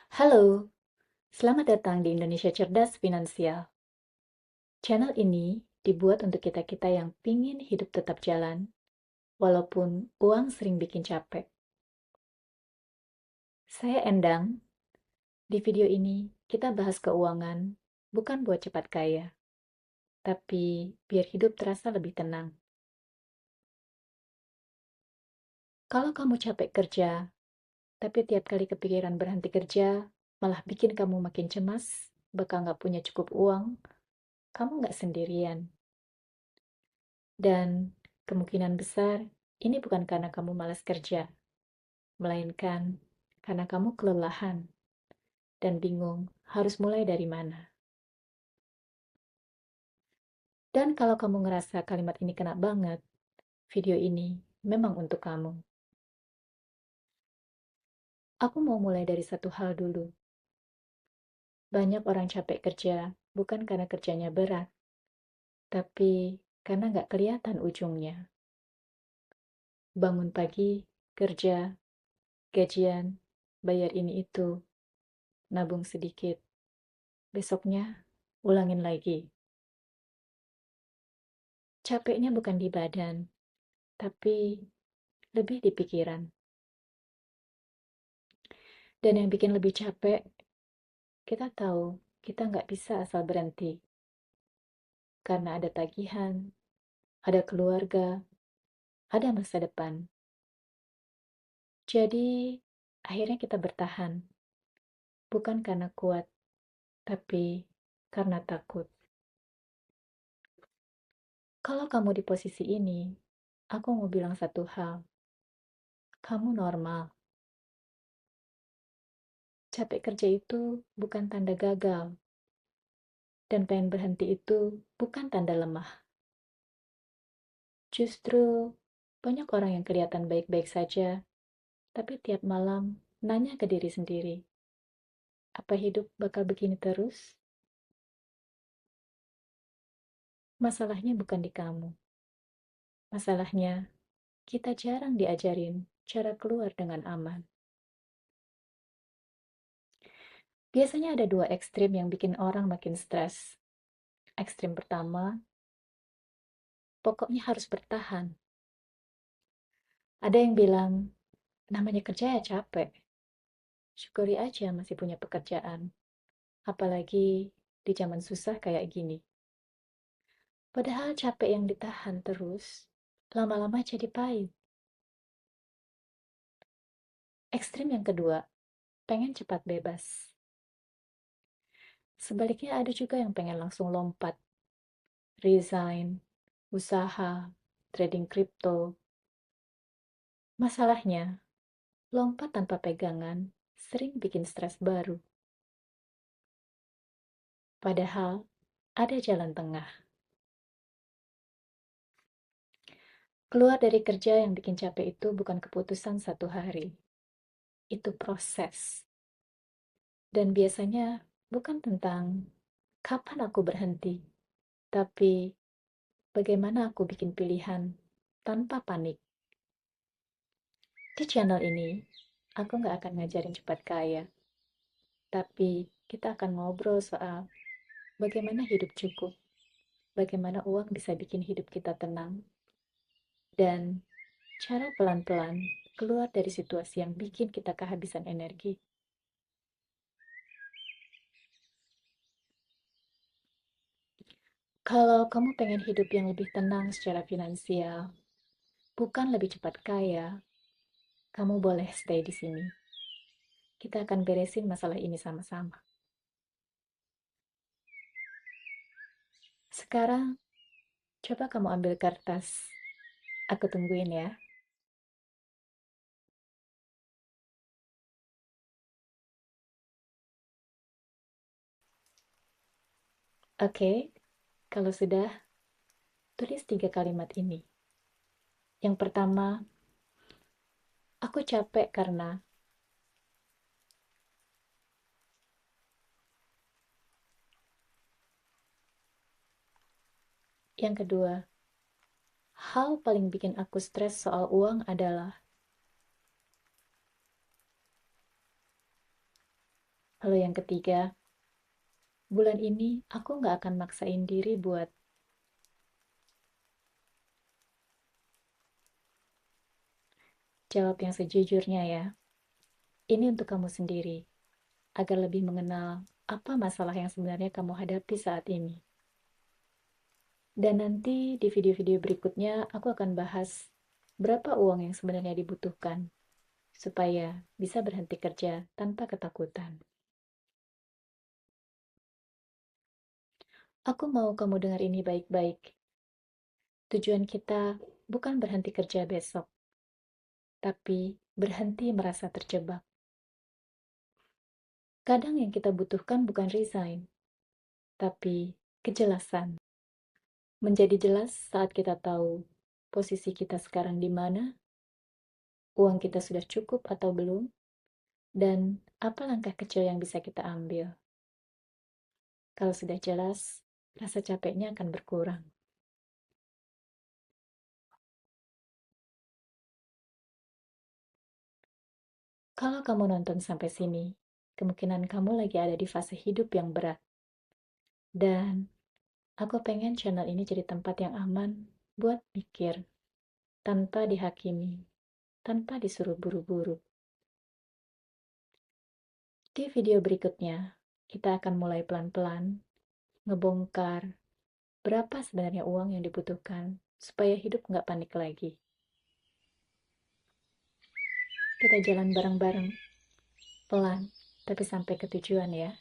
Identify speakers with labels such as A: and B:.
A: Halo, selamat datang di Indonesia Cerdas Finansial. Channel ini dibuat untuk kita-kita yang pingin hidup tetap jalan, walaupun uang sering bikin capek. Saya Endang. Di video ini, kita bahas keuangan, bukan buat cepat kaya, tapi biar hidup terasa lebih tenang. Kalau kamu capek kerja, tapi tiap kali kepikiran berhenti kerja, malah bikin kamu makin cemas, bakal nggak punya cukup uang, kamu nggak sendirian. Dan kemungkinan besar, ini bukan karena kamu malas kerja, melainkan karena kamu kelelahan dan bingung harus mulai dari mana. Dan kalau kamu ngerasa kalimat ini kena banget, video ini memang untuk kamu. Aku mau mulai dari satu hal dulu. Banyak orang capek kerja bukan karena kerjanya berat, tapi karena nggak kelihatan ujungnya. Bangun pagi, kerja, gajian, bayar ini itu, nabung sedikit. Besoknya, ulangin lagi. Capeknya bukan di badan, tapi lebih di pikiran. Dan yang bikin lebih capek, kita tahu kita nggak bisa asal berhenti. Karena ada tagihan, ada keluarga, ada masa depan. Jadi, akhirnya kita bertahan. Bukan karena kuat, tapi karena takut. Kalau kamu di posisi ini, aku mau bilang satu hal. Kamu normal. Capek kerja itu bukan tanda gagal. Dan pengen berhenti itu bukan tanda lemah. Justru banyak orang yang kelihatan baik-baik saja, tapi tiap malam nanya ke diri sendiri, apa hidup bakal begini terus? Masalahnya bukan di kamu. Masalahnya, kita jarang diajarin cara keluar dengan aman. Biasanya ada dua ekstrim yang bikin orang makin stres. Ekstrim pertama, pokoknya harus bertahan. Ada yang bilang, namanya kerja ya capek. Syukuri aja masih punya pekerjaan. Apalagi di zaman susah kayak gini. Padahal capek yang ditahan terus, lama-lama jadi pahit. Ekstrim yang kedua, pengen cepat bebas. Sebaliknya ada juga yang pengen langsung lompat, resign, usaha, trading kripto. Masalahnya, lompat tanpa pegangan sering bikin stres baru. Padahal, ada jalan tengah. Keluar dari kerja yang bikin capek itu bukan keputusan satu hari. Itu proses. Dan biasanya bukan tentang kapan aku berhenti, tapi bagaimana aku bikin pilihan tanpa panik. Di channel ini, aku nggak akan ngajarin cepat kaya, tapi kita akan ngobrol soal bagaimana hidup cukup, bagaimana uang bisa bikin hidup kita tenang, dan cara pelan-pelan keluar dari situasi yang bikin kita kehabisan energi. Kalau kamu pengen hidup yang lebih tenang secara finansial, bukan lebih cepat kaya, kamu boleh stay di sini. Kita akan beresin masalah ini sama-sama. Sekarang, coba kamu ambil kertas. Aku tungguin ya. Oke, kalau sudah, tulis 3 kalimat ini. Yang pertama, aku capek karena. Yang kedua, hal paling bikin aku stres soal uang adalah. Lalu yang ketiga, bulan ini aku nggak akan maksain diri buat jawab yang sejujurnya ya. Ini untuk kamu sendiri, agar lebih mengenal apa masalah yang sebenarnya kamu hadapi saat ini. Dan nanti di video-video berikutnya aku akan bahas berapa uang yang sebenarnya dibutuhkan supaya bisa berhenti kerja tanpa ketakutan. Aku mau kamu dengar ini baik-baik. Tujuan kita bukan berhenti kerja besok, tapi berhenti merasa terjebak. Kadang yang kita butuhkan bukan resign, tapi kejelasan. Menjadi jelas saat kita tahu posisi kita sekarang di mana, uang kita sudah cukup atau belum, dan apa langkah kecil yang bisa kita ambil. Kalau sudah jelas, rasa capeknya akan berkurang. Kalau kamu nonton sampai sini, kemungkinan kamu lagi ada di fase hidup yang berat. Dan aku pengen channel ini jadi tempat yang aman buat mikir, tanpa dihakimi, tanpa disuruh buru-buru. Di video berikutnya, kita akan mulai pelan-pelan ngebongkar berapa sebenarnya uang yang dibutuhkan supaya hidup nggak panik lagi. Kita jalan bareng-bareng, pelan, tapi sampai ke tujuan ya.